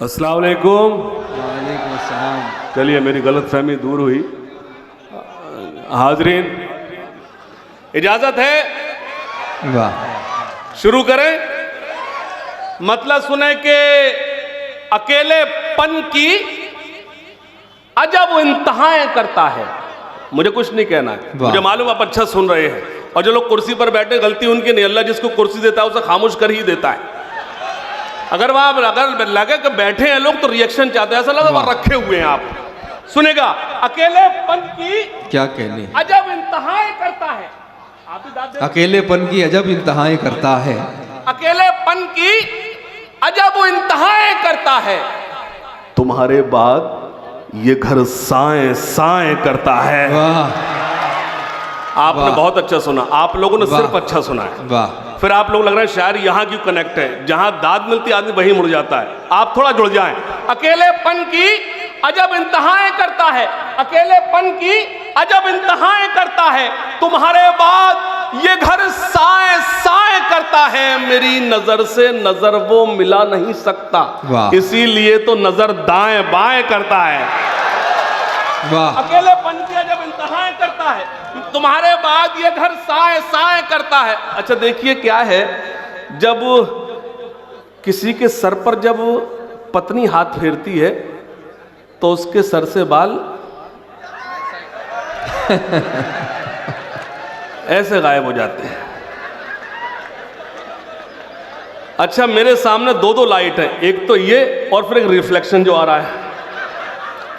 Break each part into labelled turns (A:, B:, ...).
A: अस्सलाम वालेकुम।
B: वालेकुम अस्सलाम।
A: चलिए मेरी गलतफहमी दूर हुई। हाजरीन, इजाजत है,
B: वाह,
A: शुरू करें। मतलब सुने कि अकेलेपन की अजब इंतहाएं करता है। मुझे कुछ नहीं कहना है, मुझे मालूम आप अच्छा सुन रहे हैं। और जो लोग कुर्सी पर बैठे, गलती उनकी नहीं, अल्लाह जिसको कुर्सी देता है उसे खामोश कर ही देता है। अगर लगे कि बैठे हैं लोग तो रिएक्शन चाहते हैं, ऐसा लगा वहां रखे हुए हैं आप। सुनेगा, अकेलेपन की
B: क्या कहने,
A: अजब इंतहाएं करता है। आप ही दाद दे।
B: अकेलेपन की अजब इंतहाएं करता है।
A: अकेलेपन की अजब इंतहाएं करता है, तुम्हारे बाद ये घर साएं साएं करता है।
B: वाह,
A: आपने बहुत अच्छा सुना, आप लोगों ने सिर्फ अच्छा सुना है।
B: वाह,
A: फिर आप लोग लग रहा है शायर यहाँ क्यों कनेक्ट है, जहां दाद मिलती है आदमी वहीं मुड़ जाता है। आप थोड़ा जुड़ जाएं। अकेलेपन की अजब इंतहाएं करता है, अकेलेपन की अजब इंतहाएं करता है, तुम्हारे बाद ये घर साएं साएं करता है, मेरी नजर से नजर वो मिला नहीं सकता, इसीलिए तो नजर दाएं बाएं करता है।
B: वाह,
A: अकेलेपन की अजब इंतहाएं करता है, तुम्हारे बाद ये घर साएं साएं करता है। अच्छा देखिए क्या है, जब किसी के सर पर जब पत्नी हाथ फेरती है तो उसके सर से बाल ऐसे गायब हो जाते हैं। अच्छा मेरे सामने दो दो लाइट है, एक तो ये और फिर एक रिफ्लेक्शन जो आ रहा है,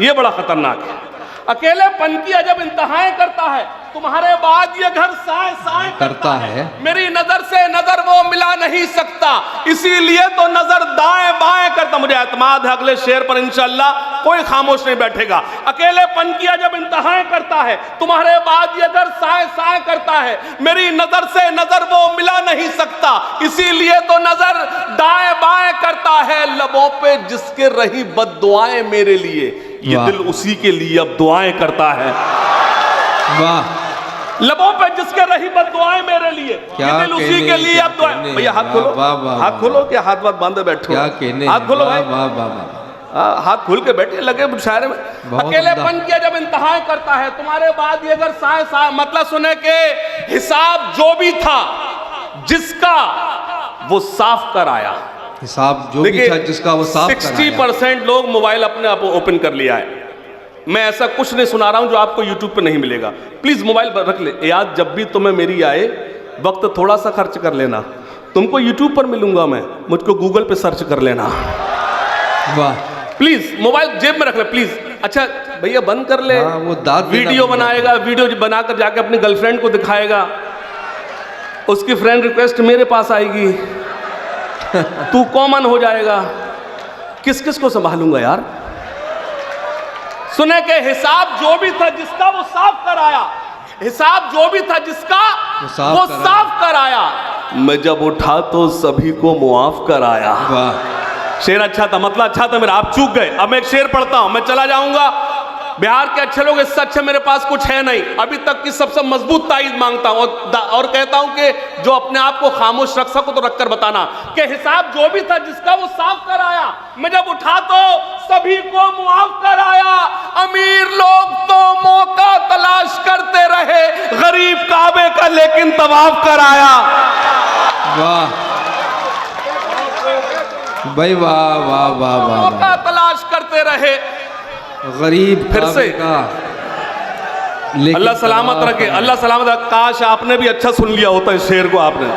A: ये बड़ा खतरनाक है। अकेलेपन की अजब इंतहाएं करता है, तुम्हारे बाद ये घर साएं साएं करता है, मेरी नजर से नजर वो मिला नहीं सकता, इसीलिए तो नजर दाएं बाएं करता। मुझे एतमाद है अगले शेर पर इंशाअल्लाह कोई खामोश नहीं बैठेगा। अकेलेपन की अजब इंतहाएं करता है, तुम्हारे बाद ये घर साएं साएं करता है, मेरी नजर से नजर वो मिला नहीं सकता, इसीलिए तो नजर दाएं बाएं करता है, लबों पे जिसके रही बद्दुआएं मेरे लिए, ये दिल उसी के लिए अब दुआएं करता है।
B: वाह,
A: लबों पे जिसके रही बद्दुआएं मेरे लिए, ये दिल उसी के लिए अब दुआएं। भैया हाथ खोलो, हाथ खोलो, क्या हाथ बात बांधे बैठो,
B: क्या कहने,
A: हाथ खोलो भाई,
B: वाह वाह वाह,
A: हाथ खोल के बैठे लगे मुशायरे में। अकेलेपन की जब इंतहाएं करता है, तुम्हारे बाद ये अगर साएं साएं, मतलब सुने के हिसाब जो भी था जिसका वो साफ कर आया।
B: हिसाब जो भी था जिसका वो साफ कर आया।
A: 60% लोग मोबाइल अपने आप ओपन कर लिया है। मैं ऐसा कुछ नहीं सुना रहा हूं जो आपको यूट्यूब पे नहीं मिलेगा। प्लीज मोबाइल रख ले याद, जब भी तुम्हें मेरी आए वक्त थोड़ा सा खर्च कर लेना। तुमको यूट्यूब पर मिलूंगा मैं, मुझको गूगल पे सर्च कर लेना।
B: वाह,
A: प्लीज मोबाइल जेब में रख ले प्लीज। अच्छा भैया बंद कर ले,
B: वो दाद
A: वीडियो बनाएगा, वीडियो बनाकर जाके अपनी गर्लफ्रेंड को दिखाएगा, उसकी फ्रेंड रिक्वेस्ट मेरे पास आएगी, तू कॉमन हो जाएगा, किस किस को संभालूंगा यार। सुने के हिसाब जो भी था जिसका वो साफ कर आया, हिसाब जो भी था जिसका वो साफ कर आया, मैं जब उठा तो सभी को मुआफ कर आया।
B: वाह,
A: शेर अच्छा था, मतलब अच्छा था मेरा, आप चूक गए। अब मैं एक शेर पढ़ता हूं, मैं चला जाऊंगा। बिहार के अच्छे लोग, इससे अच्छे मेरे पास कुछ है नहीं, अभी तक की सबसे मजबूत ताईद मांगता हूं और कहता हूं कि जो अपने आप को खामोश रख सको तो रखकर बताना कि हिसाब जो भी था जिसका वो साफ कर आया, मैं जब उठा तो सभी को मुआफ कर आया, अमीर लोग तो मौका तलाश करते रहे, गरीब काबे का लेकिन तवाफ कर आया।
B: वाह भाई, वाह वाह वाह वाह,
A: मौका तलाश करते रहे,
B: गरीब
A: फिर से अल्लाह सलामत रखे, अल्लाह सलामत रखे। काश आपने भी अच्छा सुन लिया होता इस शेर को आपने।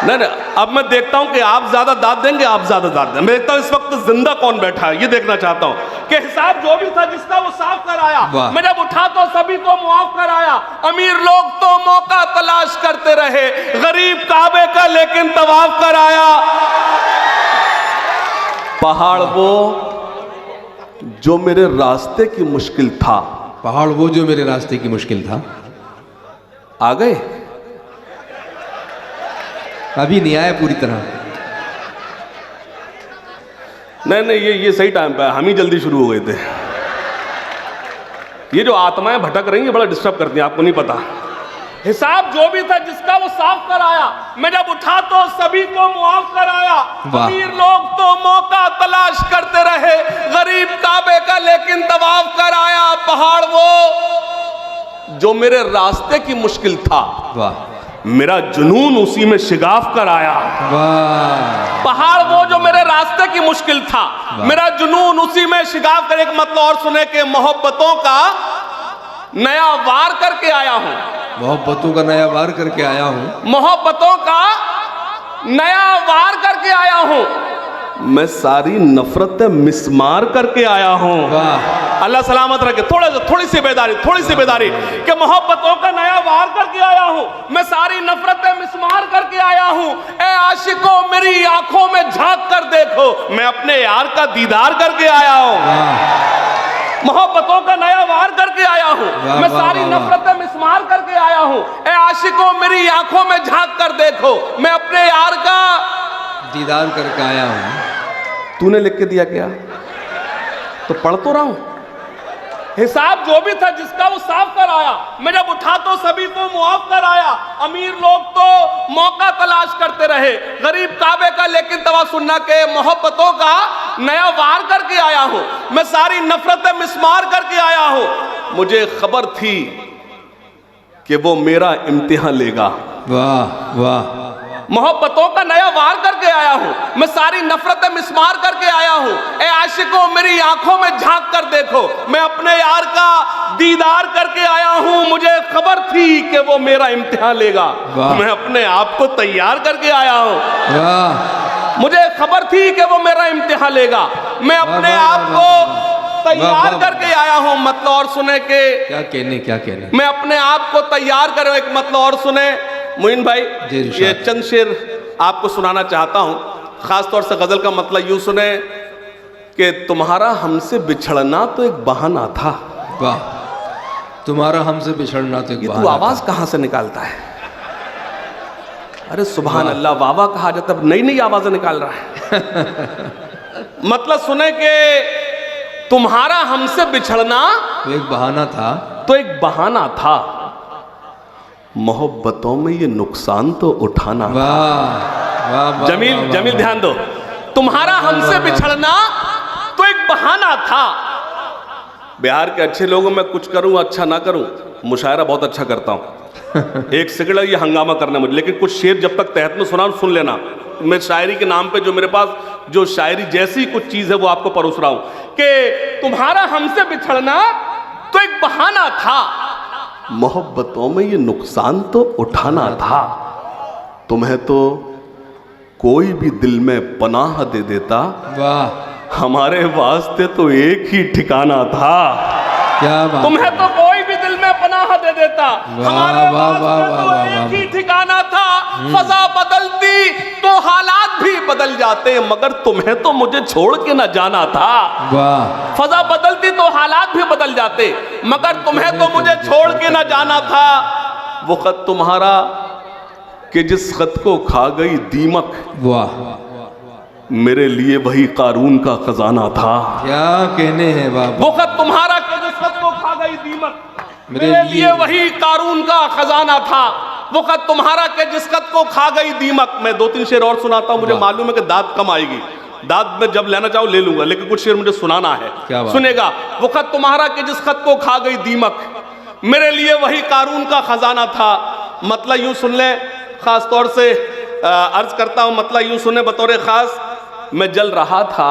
A: नहीं, अब मैं देखता हूं कि आप ज्यादा दाद देंगे, आप ज्यादा दाद देंगे। मैं देखता हूं इस वक्त जिंदा कौन बैठा है, ये देखना चाहता हूं कि हिसाब जो भी था जिसका वो साफ कर आया, मैं जब उठा तो सभी को मुआफ कर आया, अमीर लोग तो मौका तलाश करते रहे, गरीब काबे का लेकिन तवाफ कर आया। पहाड़ वो जो मेरे रास्ते की मुश्किल था,
B: पहाड़ वो जो मेरे रास्ते की मुश्किल था,
A: आ गए,
B: अभी नहीं आया पूरी तरह।
A: नहीं ये सही टाइम पे, हम ही जल्दी शुरू हो गए थे। ये जो आत्माएं भटक रही हैं बड़ा डिस्टर्ब करती हैं, आपको नहीं पता। हिसाब जो भी था जिसका वो साफ कर आया, मैं जब उठा तो सभी को मुआफ कर आया, अमीर लोग तो मौका तलाश करते पहाड़ वो जो मेरे रास्ते की मुश्किल था,
B: वाह
A: मेरा जुनून उसी में शिगाफ कर आया।
B: वाह
A: पहाड़ वो जो मेरे रास्ते की मुश्किल था, मेरा जुनून उसी में शिगाफ कर। एक मतलब और सुने कि मोहब्बतों का नया वार करके आया हूं,
B: मोहब्बतों का नया वार करके आया हूँ,
A: मोहब्बतों का नया वार करके आया हूं, मैं सारी नफरतें मिसमार करके आया हूं।
B: वाह
A: अल्लाह सलामत रखे। थोड़ी सी बेदारी कि मोहब्बतों का नया वार करके आया हूं, मैं सारी नफरतें मिसमार करके आया हूं। ए आशिकों मेरी आंखों में झांक कर देखो, मैं अपने यार का दीदार करके आया हूं। मोहब्बतों का नया वार करके आया हूं, मैं सारी नफरतें मिसमार करके आया हूं। ए आशिकों मेरी आंखों में झांक कर देखो, मैं अपने यार का
B: दीदार करके आया हूँ।
A: तूने लिख के दिया क्या? तो पढ़ तो रहा हूं। हिसाब जो भी था जिसका वो साफ कर आया। मैं जब उठा तो सभी को मुआफ कर आया। अमीर लोग तो मौका तलाश करते रहे, गरीब काबे का, लेकिन तवा सुनना के मोहब्बतों का नया वार करके आया हूं, मैं सारी नफरतें मिसमार करके आया हूं। मुझे खबर थी कि वो मेरा इम्तिहान लेगा।
B: वाह वाह
A: मोहब्बतों का नया वार करके आया हूं, मैं सारी नफरतें मिसमार करके आया हूं। ए आशिकों मेरी आंखों में झांक कर देखो, मैं अपने यार का दीदार करके आया हूं। मुझे खबर थी कि वो मेरा इम्तिहान लेगा, मैं अपने आप को तैयार करके आया हूं।
B: वाह
A: मुझे खबर थी कि वो मेरा इम्तिहान लेगा, मैं अपने आप को तैयार करके आया हूं। मतलब और सुने के
B: क्या कहने
A: मैं अपने आप को तैयार करो। एक मतलब और सुने मोइन भाई, ये चंद शेर आपको सुनाना चाहता हूं, खास तौर से गजल का मतलब यूं सुने कि तुम्हारा हमसे बिछड़ना तो एक बहाना था।
B: वाह तुम्हारा हमसे बिछड़ना तो एक
A: बहाना। तू आवाज कहां से निकालता है? अरे सुभान अल्लाह, वावा कहा जाता है, नई नई आवाजें निकाल रहा है। मतलब सुने कि तुम्हारा हमसे बिछड़ना
B: तो एक बहाना था,
A: तो एक बहाना था, मोहब्बतों में ये नुकसान तो उठाना।
B: वाह वाह
A: जमील ध्यान दो। तुम्हारा हमसे बिछड़ना तो एक बहाना था। बिहार के अच्छे लोगों में कुछ करूं अच्छा ना करूं, मुशायरा बहुत अच्छा करता हूं। एक सिगड़ा ये हंगामा करना मुझे, लेकिन कुछ शेर जब तक तहत में सुना सुन लेना। मैं शायरी के नाम पे जो मेरे पास जो शायरी जैसी कुछ चीज है वो आपको परोस रहा हूं कि तुम्हारा हमसे बिछड़ना तो एक बहाना था, मोहब्बतों में ये नुकसान तो उठाना था। तुम्हें तो कोई भी दिल में पनाह दे देता, वाह हमारे वास्ते तो एक ही ठिकाना था। क्या बात। तुम्हें तो कोई भी दिल में पनाह दे देता, हमारे वास्ते तो एक ही ठिकाना था। फजा बदलती तो हालात भी बदल जाते, मगर तुम्हें तो मुझे छोड़ के न जाना था। वाह। फजा बदलती तो हालात भी बदल जाते, मगर तुम्हें तो मुझे छोड़ के न जाना था। वो खत तुम्हारा कि जिस खत को खा गई दीमक, वाह मेरे लिए वही कारून का खजाना था। क्या कहने हैं बाबा। वो खत तुम्हारा कि जिस खत को खा गई दीमक, मेरे लिए वही कारून का खजाना था। वो खत तुम्हारा कि जिस खत को खा गई दीमक। मैं दो तीन शेर और सुनाता हूं, मुझे मालूम है कि दाद कम आएगी, दाद में जब लेना चाहूं ले लूंगा, लेकिन कुछ शेर मुझे सुनाना है। सुनेगा। वो खत तुम्हारा कि जिस खत को खा गई दीमक, मेरे लिए वही कारून का खजाना था। मतलब यूं सुन ले, खास तौर से अर्ज करता हूं, मतलब यूं सुने बतौर खास। मैं जल रहा था,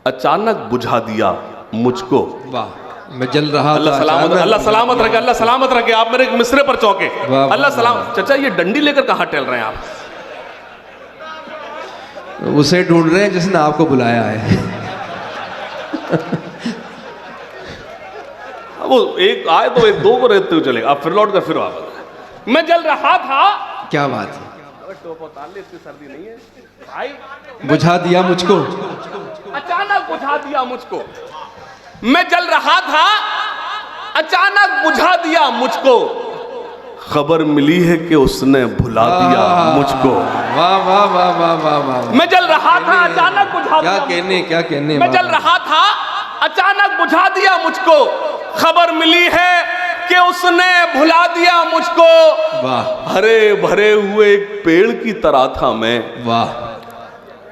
A: अचानक बुझा दिया मुझको। वाह। मैं जल रहा था, अल्लाह सलामत रखे, अल्लाह सलामत रखे। आप मेरे मिसरे पर चौके, अल्लाह सलामत। चाचा ये डंडी लेकर कहां टहल रहे हैं आप?
B: उसे ढूंढ रहे हैं जिसने आपको बुलाया है।
A: वो एक आए तो एक दो को रहते हुए चलेगा, आप फिर लौट कर फिर वापस। मैं जल रहा था। क्या बात है। इतनी सर्दी नहीं है भाई। बुझा दिया मुझको, अचानक बुझा दिया मुझको। मैं जल रहा था, अचानक बुझा दिया मुझको। खबर मिली है कि उसने भुला दिया मुझको। वाह वाह वाह वाह वाह वाह। मैं जल रहा था, अचानक बुझा दिया। क्या कहने। मैं जल रहा था, अचानक बुझा दिया मुझको। खबर मिली है कि उसने भुला दिया मुझको। वाह। हरे भरे हुए एक पेड़ की तरह था मैं। वाह।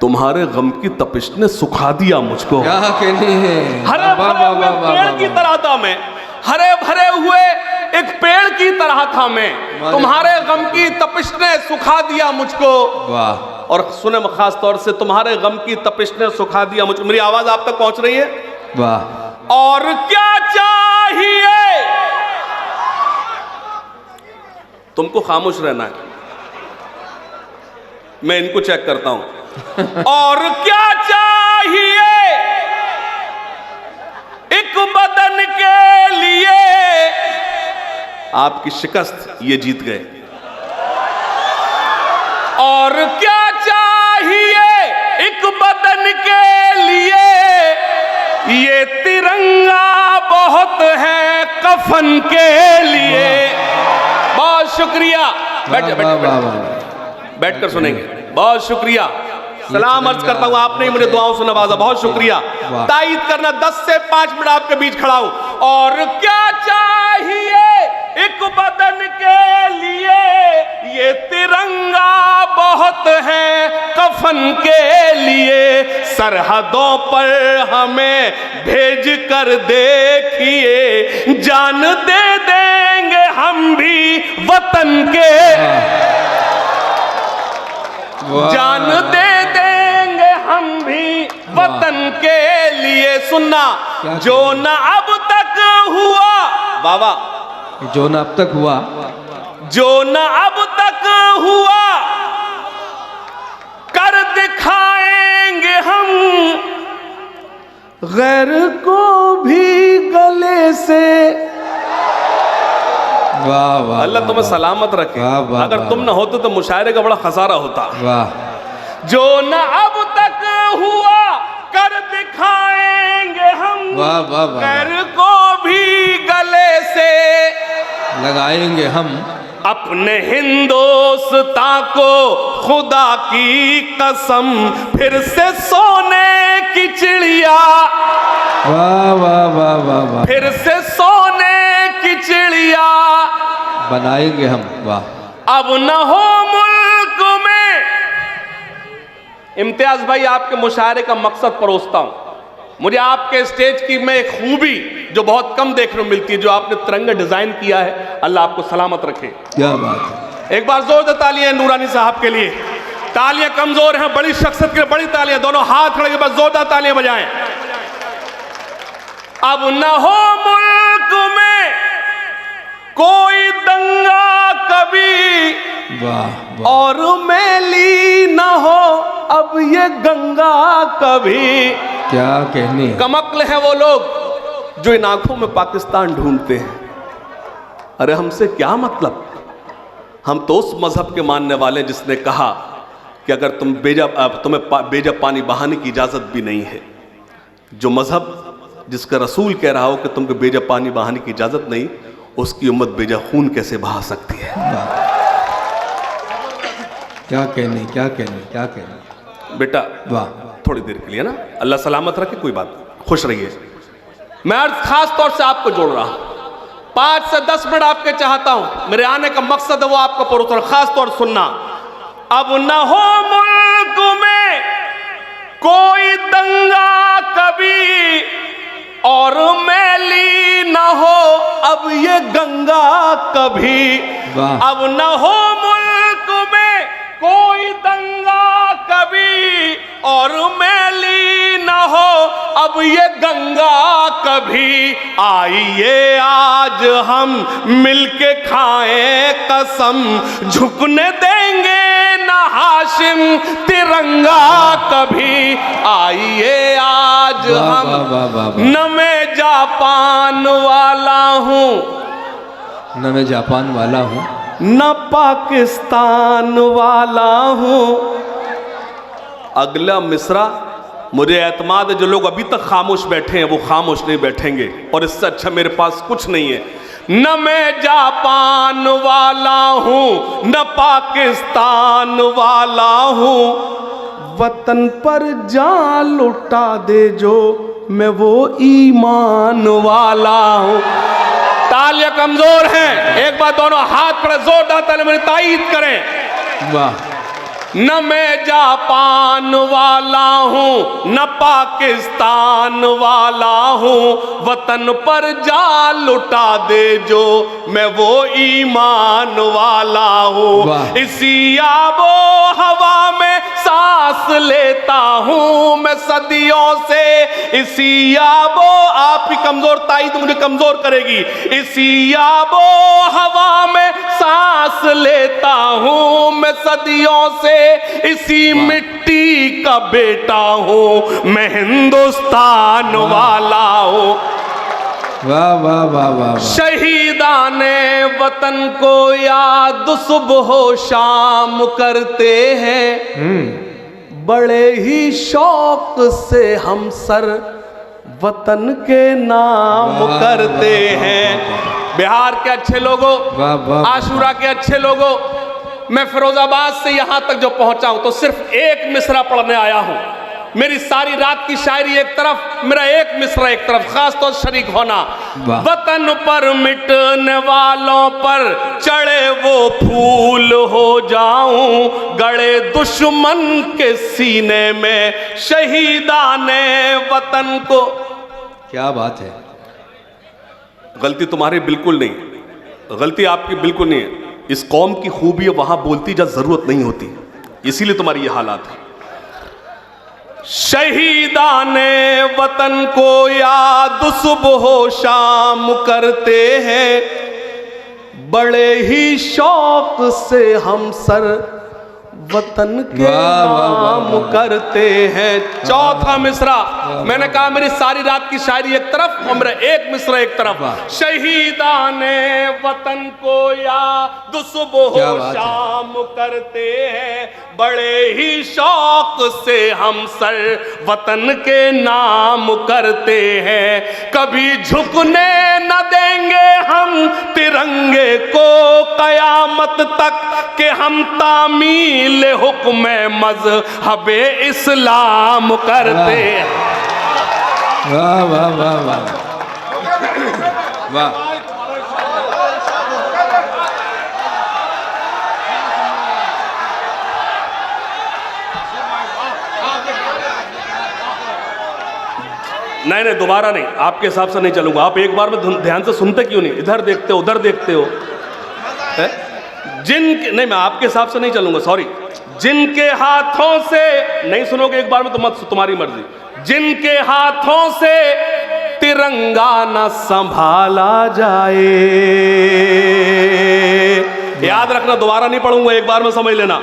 A: तुम्हारे गम की तपिश ने सुखा दिया मुझको।
B: क्या कहनी है।
A: हरे भरे हुए पेड़ की तरह था मैं, हरे भरे हुए एक पेड़ की तरह था मैं, तुम्हारे गम की तपिश ने सुखा दिया मुझको।
B: वाह।
A: और सुने खास तौर से, तुम्हारे गम की तपिश ने सुखा दिया मुझको। मेरी आवाज आप तक पहुंच रही है?
B: वाह।
A: और क्या चाहिए? तुमको खामोश रहना है, मैं इनको चेक करता हूं। और क्या चाहिए एक बदन के लिए? आपकी शिकस्त, ये जीत गए। और क्या चाहिए एक बदन के लिए? ये तिरंगा बहुत है कफन के लिए। बहुत शुक्रिया। बैठ कर सुनेंगे। बहुत शुक्रिया, सलाम अर्ज करता हूं, आपने ही मुझे दुआओं से नवाजा, बहुत शुक्रिया। तायीद करना, 10 से 5 मिनट आपके बीच खड़ा हूं। और क्या चाहिए एक बदन के लिए? ये तिरंगा बहुत है कफन के लिए। सरहदों पर हमें भेज कर देखिए, जान दे देंगे हम भी वतन के। जान दे देंगे हम भी वतन के लिए। सुनना, जो न अब तक हुआ, बाबा,
B: जो न अब तक हुआ,
A: जो न अब तक हुआ कर दिखाएंगे हम, गैर को भी गले से।
B: वाह वाह।
A: अल्लाह तुम्हें सलामत रखे।
B: वाह, वाह,
A: अगर
B: वाह,
A: तुम न होते तो मुशायरे का बड़ा खसारा होता।
B: वाह।
A: जो न अब तक हुआ कर दिखाएंगे हम,
B: वाह वाह वाह।
A: गैर को भी गले से
B: लगाएंगे हम,
A: अपने हिंदोस्तां को खुदा की कसम, फिर से सोने की चिड़िया।
B: वाह वाह वाह वाह वाह।
A: फिर से सोने की चिड़िया
B: बनाएंगे हम। वाह।
A: अब न हो मुल्क में। इम्तियाज भाई, आपके मुशायरे का मकसद परोसता हूं। मुझे आपके स्टेज की में एक खूबी जो बहुत कम देखने को मिलती है, जो आपने तिरंगा डिजाइन किया है, अल्लाह आपको सलामत रखे।
B: क्या बात है।
A: एक बार जोरदार तालियां नूरानी साहब के लिए। तालियां कमजोर हैं, बड़ी शख्सियत के लिए बड़ी तालियां, दोनों हाथ खड़े के बाद जोरदार तालियां बजाएं। अब न हो मुल्क में कोई दंगा कभी,
B: वाह।
A: और मैली न हो अब ये गंगा कभी।
B: क्या कहने।
A: कमक्ल है वो लोग जो इन आंखों में पाकिस्तान ढूंढते हैं। अरे हमसे क्या मतलब, हम तो उस मजहब के मानने वाले जिसने कहा कि अगर तुम्हें बेजा पानी बहाने की इजाजत भी नहीं है। जो मजहब जिसका रसूल कह रहा हो कि तुमको बेजा पानी बहाने की इजाजत नहीं, उसकी उम्मत बेजा खून कैसे बहा सकती है।
B: क्या कहने, क्या कहने, क्या कहने।
A: बेटा,
B: वाह।
A: थोड़ी देर के लिए ना, अल्लाह सलामत रखे, कोई बात, खुश रहिए। मैं आज खास तौर से आपको जोड़ रहा हूं, 5 से 10 मिनट आपके चाहता हूं। मेरे आने का मकसद है वो आपका परोसना, खास तौर सुनना। अब न हो मुल्क में कोई दंगा कभी, और मैली न हो अब ये गंगा कभी। अब न हो मुल्क में कोई दंगा कभी, और मैली न हो अब ये गंगा कभी। आइए आज हम मिलके खाएं कसम, झुकने देंगे ना हाशिम तिरंगा कभी। आइए आज हम, न मैं जापान वाला हूँ,
B: न मैं जापान वाला हूँ,
A: न पाकिस्तान वाला हूँ। अगला मिसरा मुझे एतमाद है, जो लोग अभी तक खामोश बैठे हैं वो खामोश नहीं बैठेंगे, और इससे अच्छा मेरे पास कुछ नहीं है। न मैं जापान वाला हूँ, न पाकिस्तान वाला हूँ, वतन पर जान लुटा दे जो, मैं वो ईमान वाला हूँ। तालियां कमजोर हैं, एक बार दोनों हाथ पर जोरदार तालियां मेरी तायीद करें।
B: वाह
A: न मैं जापान वाला हूँ न पाकिस्तान वाला हूँ, वतन पर जा लुटा दे जो मैं वो ईमान वाला हूँ। इसी आबो हवा में सांस लेता हूँ मैं सदियों से, इसी आबो, आप ही कमजोर ताई तो मुझे कमजोर करेगी, इसी आबो हवा में सांस लेता हूँ मैं सदियों से, इसी मिट्टी का बेटा हूँ मैं हिंदुस्तान वाला हूँ।
B: वाह वाह वाह वाह।
A: शहीदाने वतन को याद सुबह शाम करते हैं, बड़े ही शौक से हम सर वतन के नाम करते हैं। बिहार के अच्छे लोगों, आशूरा के अच्छे लोगों, मैं फिरोजाबाद से यहां तक जो पहुंचा हूं तो सिर्फ एक मिसरा पढ़ने आया हूं। मेरी सारी रात की शायरी एक तरफ, मेरा एक मिसरा एक तरफ, खास तौर शरीक होना। वतन पर मिटने वालों पर चढ़े वो फूल हो जाऊं, गड़े दुश्मन के सीने में शहीदाने वतन को।
B: क्या बात है।
A: गलती तुम्हारी बिल्कुल नहीं, गलती आपकी बिल्कुल नहीं है। इस कौम की खूबी है वहां बोलती जब जरूरत नहीं होती, इसीलिए तुम्हारी ये हालात है। शहीदाने वतन को याद सुबह शाम करते हैं, बड़े ही शौक से हम सर वतन के नाम करते हैं। चौथा मिसरा, मैंने कहा मेरी सारी रात की शायरी एक तरफ और मेरा एक मिसरा एक तरफ। शहीदाने वतन को याद सुबह शाम करते हैं, बड़े ही शौक से हम सर वतन के नाम करते हैं। कभी झुकने न देंगे हम तिरंगे को कयामत तक, कि हम तामील हुक्म मज़हबे इस्लाम करते हैं।
B: वाह वाह वाह वाह वाह।
A: नहीं नहीं, दोबारा नहीं, आपके हिसाब से नहीं चलूंगा। आप एक बार में ध्यान से सुनते क्यों नहीं? इधर देखते हो उधर देखते हो। जिनके, नहीं मैं आपके हिसाब से नहीं चलूंगा, सॉरी। जिनके हाथों से, नहीं सुनोगे एक बार में तो मत, तुम्हारी मर्जी। जिनके हाथों से तिरंगा न संभाला जाए, याद रखना, दोबारा नहीं पढ़ूंगा, एक बार में समझ लेना।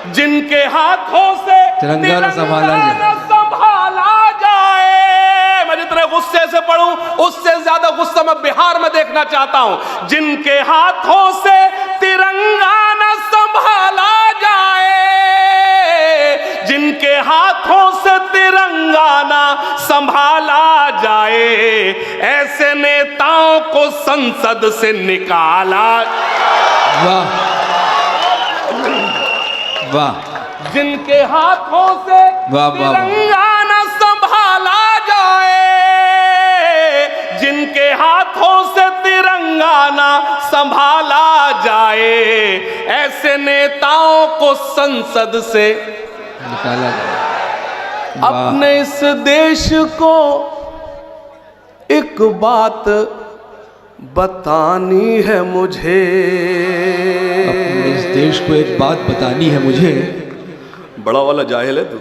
A: जिनके हाथों से
B: तिरंगा न संभाला
A: जाए, मैं जितने गुस्से से पढ़ूं उससे ज्यादा गुस्सा मैं बिहार में देखना चाहता हूं। जिनके हाथों से तिरंगा न संभाला जाए, जिनके हाथों से तिरंगा न संभाला जाए, ऐसे नेताओं को संसद से निकाला।
B: वाह वाह।
A: जिनके हाथों से तिरंगा न संभाला जाए, जिनके हाथों से तिरंगा न संभाला जाए, ऐसे नेताओं को संसद से
B: निकाला जाए।
A: अपने इस देश को एक बात बतानी है मुझे,
B: अपने इस देश को एक बात बतानी है मुझे।
A: बड़ा वाला जाहिल है तू।